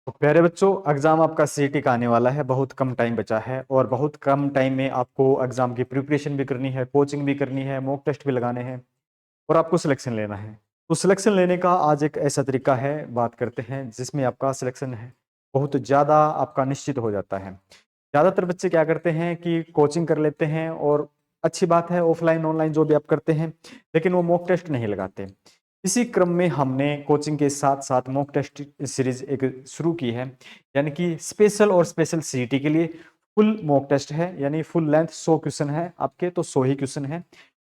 तो प्यारे बच्चों, एग्जाम आपका सीईटी का आने वाला है। बहुत कम टाइम बचा है और बहुत कम टाइम में आपको एग्जाम की प्रिपरेशन भी करनी है, कोचिंग भी करनी है, मॉक टेस्ट भी लगाने हैं और आपको सिलेक्शन लेना है। तो सिलेक्शन लेने का आज एक ऐसा तरीका है, बात करते हैं, जिसमें आपका सिलेक्शन है बहुत ज़्यादा आपका निश्चित हो जाता है। ज़्यादातर बच्चे क्या करते हैं कि कोचिंग कर लेते हैं और अच्छी बात है, ऑफलाइन ऑनलाइन जो भी आप करते हैं, लेकिन वो मॉक टेस्ट नहीं लगाते। इसी क्रम में हमने कोचिंग के साथ साथ मॉक टेस्ट सीरीज एक शुरू की है, यानी कि स्पेशल और स्पेशल सीईटी के लिए फुल मॉक टेस्ट है, यानी फुल लेंथ 100 क्वेश्चन है आपके, तो 100 ही क्वेश्चन है।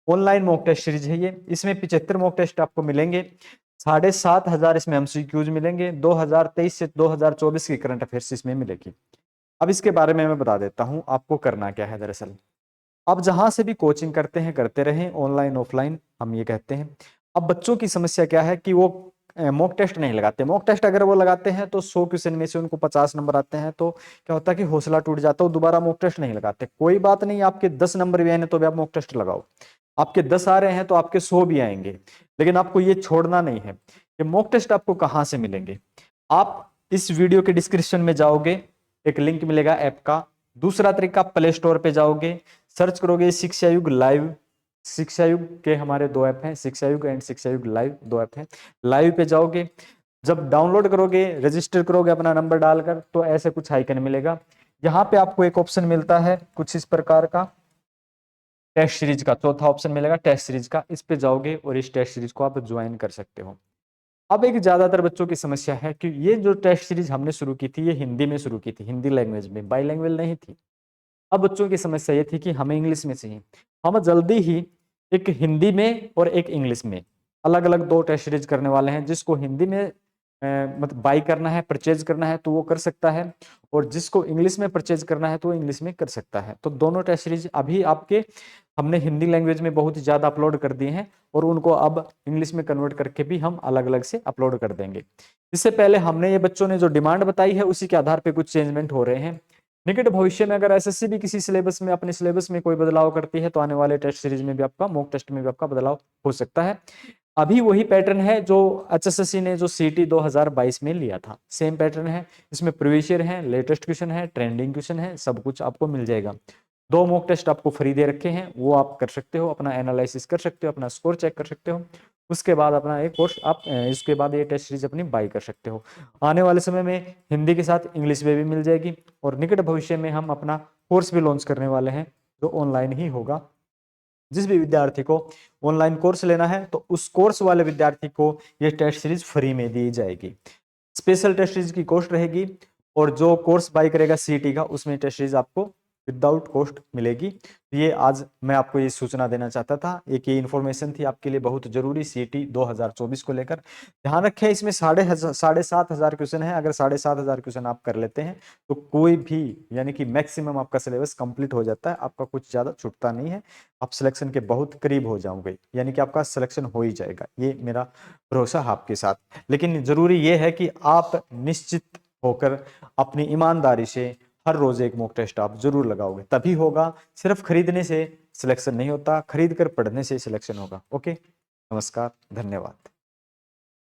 ऑनलाइन मॉक टेस्ट सीरीज है ये। इसमें 75 मॉक टेस्ट आपको मिलेंगे, 7,500 इसमें एमसीक्यूज मिलेंगे, 2023 से 2024 की करंट अफेयर्स इसमें मिलेगी। अब इसके बारे में मैं बता देता हूं आपको करना क्या है। दरअसल आप जहां से भी कोचिंग करते हैं करते रहें, ऑनलाइन ऑफलाइन हम ये कहते हैं। अब बच्चों की समस्या क्या है कि वो मॉक टेस्ट नहीं लगाते। मॉक टेस्ट अगर वो लगाते हैं तो 100 क्वेश्चन में से उनको 50 नंबर आते हैं, तो क्या होता है कि हौसला टूट जाता है, वो दोबारा मॉक टेस्ट नहीं लगाते। कोई बात नहीं, आपके 10 नंबर भी आए तो भी आप मॉक टेस्ट लगाओ। आपके 10 आ रहे हैं तो आपके 100 भी आएंगे, लेकिन आपको ये छोड़ना नहीं है। ये मॉक टेस्ट आपको कहाँ से मिलेंगे? आप इस वीडियो के डिस्क्रिप्शन में जाओगे, एक लिंक मिलेगा ऐप का। दूसरा तरीका, प्ले स्टोर पे जाओगे, सर्च करोगे शिक्षा युग लाइव। शिक्षा युग के हमारे दो ऐप हैं, शिक्षा युग एंड शिक्षा युग लाइव, दो ऐप हैं। लाइव पे जाओगे, जब डाउनलोड करोगे, रजिस्टर करोगे अपना नंबर डालकर, तो ऐसे कुछ आइकन मिलेगा। यहाँ पे आपको एक ऑप्शन मिलता है कुछ इस प्रकार का, टेस्ट सीरीज का चौथा ऑप्शन मिलेगा, टेस्ट सीरीज का। इस पे जाओगे और इस टेस्ट सीरीज को आप ज्वाइन कर सकते हो। अब एक ज्यादातर बच्चों की समस्या है कि ये जो टेस्ट सीरीज हमने शुरू की थी, ये हिंदी में शुरू की थी, हिंदी लैंग्वेज में, बाई लैंग्वेज नहीं थी। अब बच्चों की समस्या ये थी कि हमें इंग्लिश में चाहिए। हम जल्दी ही एक हिंदी में और एक इंग्लिश में अलग अलग दो टेस्ट सीरीज करने वाले हैं। जिसको हिंदी में मतलब बाई करना है, परचेज करना है, तो वो कर सकता है, और जिसको इंग्लिश में परचेज करना है तो वो इंग्लिश में कर सकता है। तो दोनों टेस्ट सीरीज अभी आपके हमने हिंदी लैंग्वेज में बहुत ज़्यादा अपलोड कर दिए हैं, और उनको अब इंग्लिश में कन्वर्ट करके भी हम अलग अलग से अपलोड कर देंगे। इससे पहले हमने ये बच्चों ने जो डिमांड बताई है उसी के आधार पर कुछ चेंजमेंट हो रहे हैं। निकट भविष्य में अगर एसएससी भी किसी सिलेबस में, अपने सिलेबस में कोई बदलाव करती है, तो आने वाले टेस्ट सीरीज में भी आपका, मॉक टेस्ट में भी आपका बदलाव हो सकता है। अभी वही पैटर्न है जो एचएसएससी ने जो सीटी 2022 में लिया था, सेम पैटर्न है। इसमें प्रीवियस ईयर है, लेटेस्ट क्वेश्चन है, ट्रेंडिंग क्वेश्चन है, सब कुछ आपको मिल जाएगा। दो मॉक टेस्ट आपको फ्री दे रखे हैं, वो आप कर सकते हो, अपना एनालिसिस कर सकते हो, अपना स्कोर चेक कर सकते हो। उसके बाद अपना एक कोर्स आप इसके बाद ये टेस्ट सीरीज अपनी बाई कर सकते हो। आने वाले समय में हिंदी के साथ इंग्लिश में भी मिल जाएगी, और निकट भविष्य में हम अपना कोर्स भी लॉन्च करने वाले हैं जो ऑनलाइन ही होगा। जिस भी विद्यार्थी को ऑनलाइन कोर्स लेना है, तो उस कोर्स वाले विद्यार्थी को ये टेस्ट सीरीज फ्री में दी जाएगी। स्पेशल टेस्ट सीरीज की कॉस्ट रहेगी, और जो कोर्स बाई करेगा सीईटी का, उसमें टेस्ट सीरीज आपको विदाउट कॉस्ट मिलेगी। ये आज मैं आपको ये सूचना देना चाहता था, एक ये इन्फॉर्मेशन थी आपके लिए बहुत जरूरी सीईटी 2024 को लेकर। ध्यान रखें, इसमें 7,500 क्वेश्चन है। अगर 7,500 क्वेश्चन आप कर लेते हैं तो कोई भी, यानी कि मैक्सिमम आपका सिलेबस कंप्लीट हो जाता है, आपका कुछ ज्यादा छूटता नहीं है। आप सिलेक्शन के बहुत करीब हो जाओगे, यानी कि आपका सिलेक्शन हो ही जाएगा, ये मेरा भरोसा है आपके साथ। लेकिन जरूरी ये है कि आप निश्चित होकर अपनी ईमानदारी से हर रोज एक मॉक टेस्ट आप जरूर लगाओगे, तभी होगा। सिर्फ खरीदने से सिलेक्शन नहीं होता, खरीद कर पढ़ने से सिलेक्शन होगा। ओके, नमस्कार, धन्यवाद।